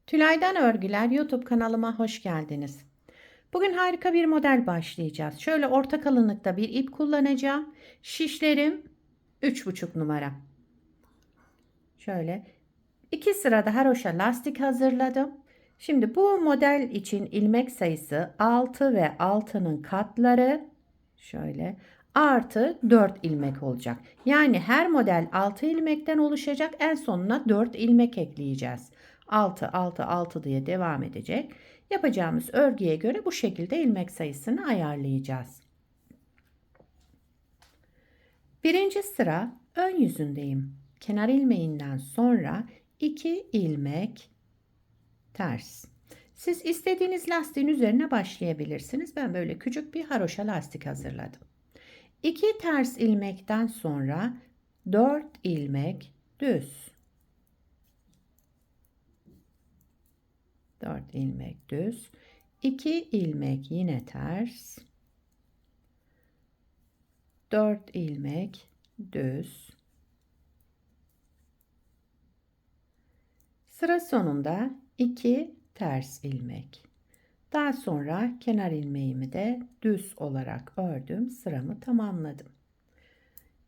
Tülay'dan Örgüler YouTube kanalıma hoş geldiniz. Bugün harika bir model başlayacağız. Şöyle orta kalınlıkta bir ip kullanacağım. Şişlerim 3,5 numara. Şöyle 2 sırada haroşa lastik hazırladım. Şimdi bu model için ilmek sayısı 6 ve 6'nın katları şöyle artı 4 ilmek olacak. Yani her model 6 ilmekten oluşacak. En sonuna 4 ilmek ekleyeceğiz. 6 6 6 diye devam edecek. Yapacağımız örgüye göre bu şekilde ilmek sayısını ayarlayacağız. Birinci sıra ön yüzündeyim. Kenar ilmeğinden sonra 2 ilmek ters. Siz istediğiniz lastiğin üzerine başlayabilirsiniz. Ben böyle küçük bir haroşa lastik hazırladım. 2 ters ilmekten sonra 4 ilmek düz. 4 ilmek düz. 2 ilmek yine ters. 4 ilmek düz. Sıra sonunda 2 ters ilmek. Daha sonra kenar ilmeğimi de düz olarak ördüm. Sıramı tamamladım.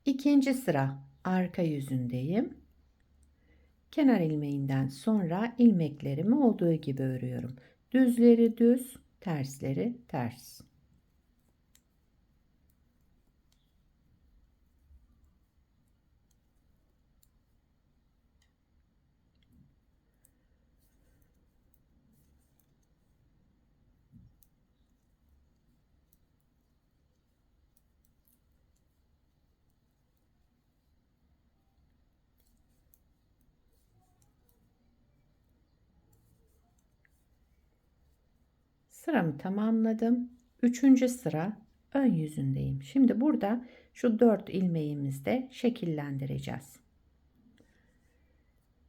İkinci sıra arka yüzündeyim. Kenar ilmeğinden sonra ilmeklerimi olduğu gibi örüyorum. Düzleri düz, tersleri ters. Sıramı tamamladım. Üçüncü sıra ön yüzündeyim. Şimdi burada şu 4 ilmeğimizde şekillendireceğiz.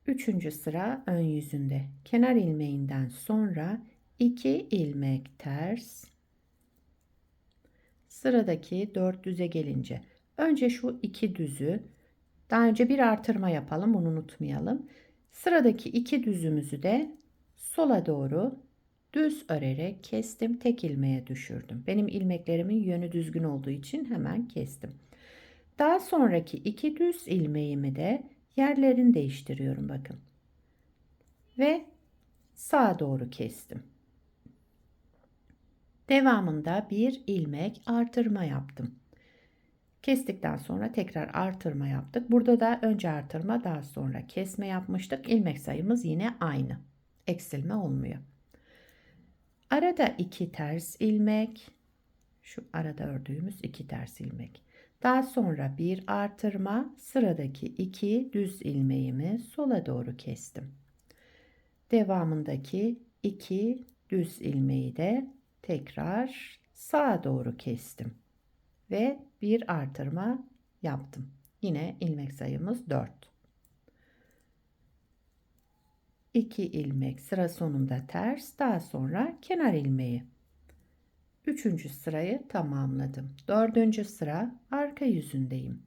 Üçüncü sıra ön yüzünde. Kenar ilmeğinden sonra 2 ilmek ters. Sıradaki 4 düze gelince önce şu 2 düzü daha önce bir artırma yapalım, bunu unutmayalım. Sıradaki 2 düzümüzü de sola doğru düz örerek kestim, tek ilmeğe düşürdüm. Benim ilmeklerimin yönü düzgün olduğu için hemen kestim. Daha sonraki 2 düz ilmeğimi de yerlerini değiştiriyorum bakın. Ve sağa doğru kestim. Devamında bir ilmek artırma yaptım. Kestikten sonra tekrar artırma yaptık. Burada da önce artırma, daha sonra kesme yapmıştık. İlmek sayımız yine aynı. Eksilme olmuyor. Arada 2 ters ilmek. Şu arada ördüğümüz 2 ters ilmek. Daha sonra bir artırma, sıradaki 2 düz ilmeğimi sola doğru kestim. Devamındaki 2 düz ilmeği de tekrar sağa doğru kestim ve bir artırma yaptım. Yine ilmek sayımız 4. 2 ilmek sıra sonunda ters, daha sonra kenar ilmeği. Üçüncü sırayı tamamladım. Dördüncü sıra arka yüzündeyim.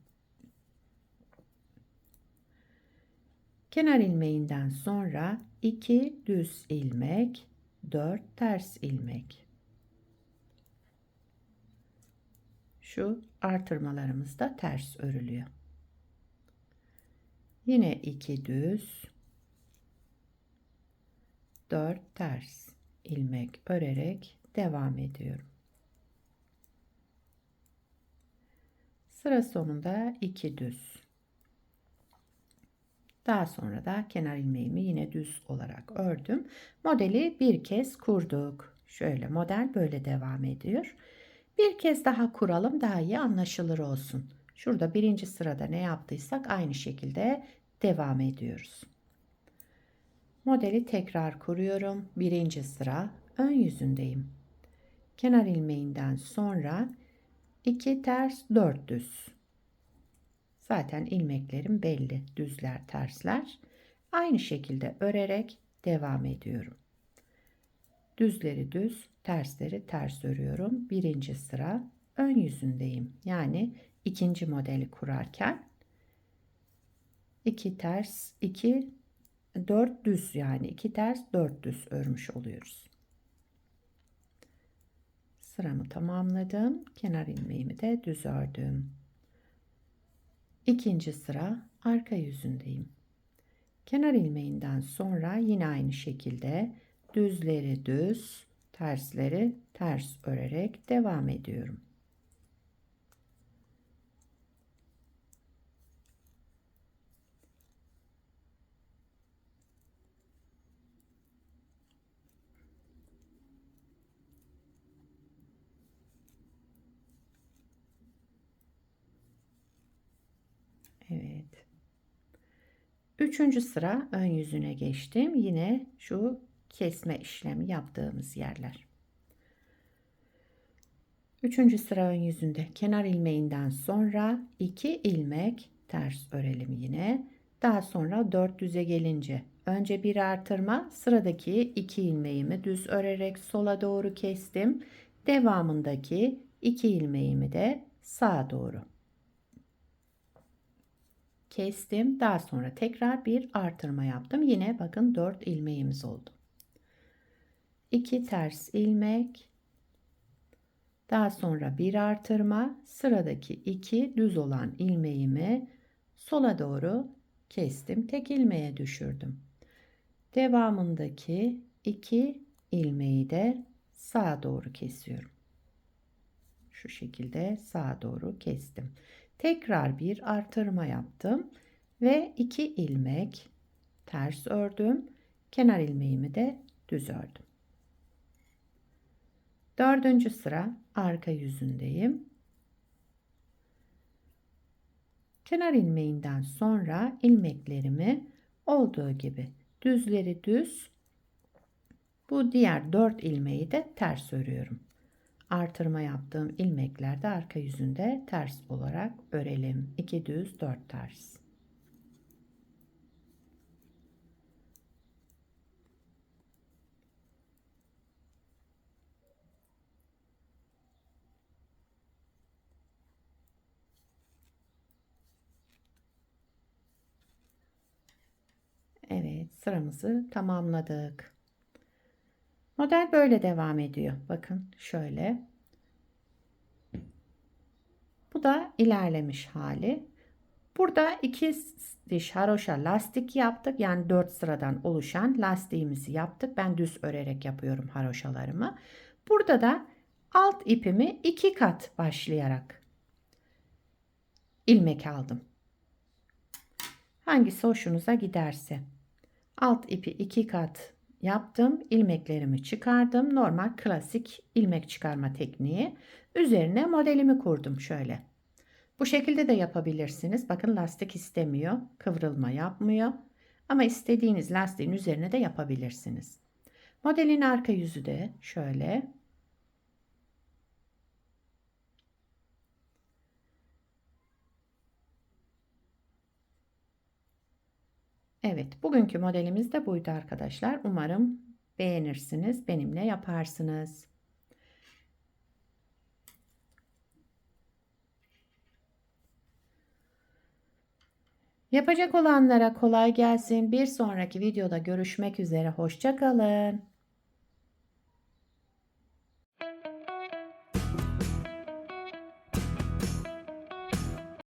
Kenar ilmeğinden sonra 2 düz ilmek, 4 ters ilmek. Şu artırmalarımız da ters örülüyor. Yine 2 düz, 4 ters ilmek örerek devam ediyorum. Sıra sonunda 2 düz. Daha sonra da kenar ilmeğimi yine düz olarak ördüm. Modeli bir kez kurduk. Şöyle model böyle devam ediyor. Bir kez daha kuralım, daha iyi anlaşılır olsun. Şurada birinci sırada ne yaptıysak aynı şekilde devam ediyoruz. Modeli tekrar kuruyorum. Birinci sıra ön yüzündeyim. Kenar ilmeğinden sonra 2 ters 4 düz. Zaten ilmeklerim belli. Düzler, tersler. Aynı şekilde örerek devam ediyorum. Düzleri düz, tersleri ters örüyorum. Birinci sıra ön yüzündeyim. Yani ikinci modeli kurarken 2 ters, 2 4 düz, yani 2 ters 4 düz örmüş oluyoruz. Sıramı tamamladım. Kenar ilmeğimi de düz ördüm. İkinci sıra arka yüzündeyim. Kenar ilmeğinden sonra yine aynı şekilde düzleri düz, tersleri ters örerek devam ediyorum. Evet. Üçüncü sıra ön yüzüne geçtim. Yine şu kesme işlemi yaptığımız yerler. Üçüncü sıra ön yüzünde kenar ilmeğinden sonra 2 ilmek ters örelim yine. Daha sonra 4 düze gelince önce bir artırma, sıradaki 2 ilmeğimi düz örerek sola doğru kestim. Devamındaki 2 ilmeğimi de sağa doğru kestim. Daha sonra tekrar bir artırma yaptım. Yine bakın 4 ilmeğimiz oldu. 2 ters ilmek, daha sonra bir artırma, sıradaki 2 düz olan ilmeğimi sola doğru kestim. Tek ilmeğe düşürdüm. Devamındaki 2 ilmeği de sağa doğru kesiyorum. Şu şekilde sağa doğru kestim. Tekrar bir artırma yaptım ve 2 ilmek ters ördüm. Kenar ilmeğimi de düz ördüm. Dördüncü sıra arka yüzündeyim. Kenar ilmeğinden sonra ilmeklerimi olduğu gibi düzleri düz, bu diğer 4 ilmeği de ters örüyorum. Artırma yaptığım ilmekler de arka yüzünde ters olarak örelim. 2 düz 4 ters. Evet, sıramızı tamamladık. Model böyle devam ediyor. Bakın şöyle. Bu da ilerlemiş hali. Burada 2 diş haroşa lastik yaptık. Yani 4 sıradan oluşan lastiğimizi yaptık. Ben düz örerek yapıyorum haroşalarımı. Burada da alt ipimi 2 kat başlayarak ilmek aldım. Hangisi hoşunuza giderse. Alt ipi 2 kat yaptım. İlmeklerimi çıkardım. Normal klasik ilmek çıkarma tekniği. Üzerine modelimi kurdum şöyle. Bu şekilde de yapabilirsiniz. Bakın lastik istemiyor. Kıvrılma yapmıyor. Ama istediğiniz lastiğin üzerine de yapabilirsiniz. Modelin arka yüzü de şöyle. Evet, bugünkü modelimiz de buydu arkadaşlar. Umarım beğenirsiniz, benimle yaparsınız. Yapacak olanlara kolay gelsin. Bir sonraki videoda görüşmek üzere. Hoşça kalın.